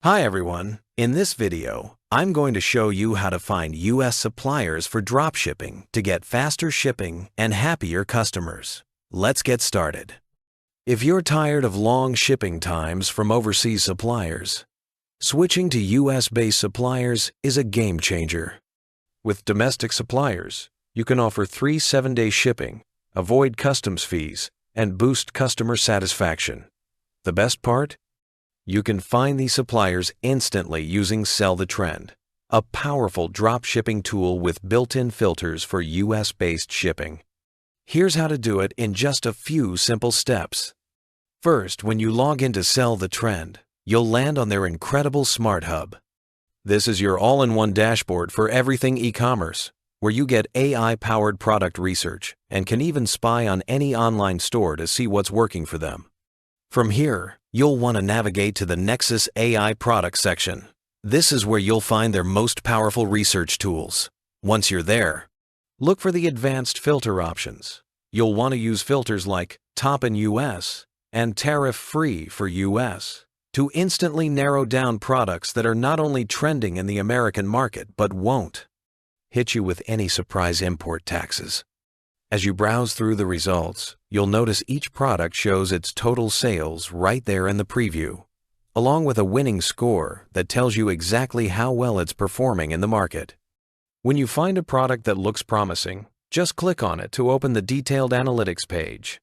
Hi everyone, in this video, I'm going to show you how to find US suppliers for dropshipping to get faster shipping and happier customers. Let's get started. If you're tired of long shipping times from overseas suppliers, switching to US-based suppliers is a game changer. With domestic suppliers, you can offer 3 7-day shipping, avoid customs fees, and boost customer satisfaction. The best part? You can find these suppliers instantly using Sell the Trend, a powerful drop shipping tool with built-in filters for US-based shipping. Here's how to do it in just a few simple steps. First, when you log into Sell the Trend, you'll land on their incredible Smart Hub. This is your all-in-one dashboard for everything e-commerce, where you get AI-powered product research and can even spy on any online store to see what's working for them. From here, you'll want to navigate to the Nexus AI product section. This is where you'll find their most powerful research tools. Once you're there, look for the advanced filter options. You'll want to use filters like Top in US and Tariff Free for US to instantly narrow down products that are not only trending in the American market but won't hit you with any surprise import taxes. As you browse through the results, you'll notice each product shows its total sales right there in the preview, along with a winning score that tells you exactly how well it's performing in the market. When you find a product that looks promising, just click on it to open the detailed analytics page.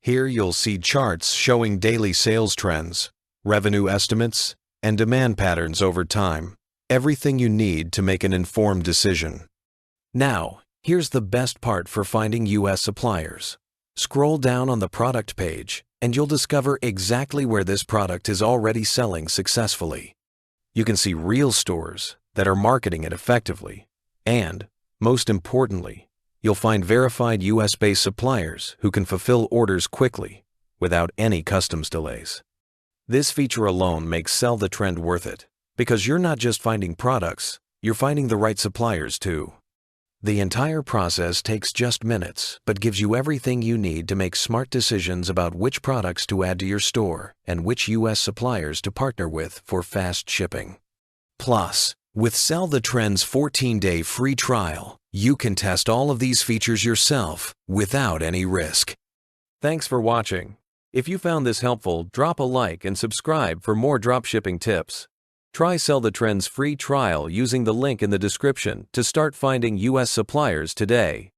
Here you'll see charts showing daily sales trends, revenue estimates, and demand patterns over time. Everything you need to make an informed decision. Now, here's the best part for finding US suppliers. Scroll down on the product page and you'll discover exactly where this product is already selling successfully. You can see real stores that are marketing it effectively. And, most importantly, you'll find verified US-based suppliers who can fulfill orders quickly without any customs delays. This feature alone makes Sell the Trend worth it, because you're not just finding products, you're finding the right suppliers too. The entire process takes just minutes, but gives you everything you need to make smart decisions about which products to add to your store and which US suppliers to partner with for fast shipping. Plus, with Sell the Trend's 14-day free trial, you can test all of these features yourself without any risk. Thanks for watching. If you found this helpful, drop a like and subscribe for more dropshipping tips. Try Sell the Trend's free trial using the link in the description to start finding US suppliers today.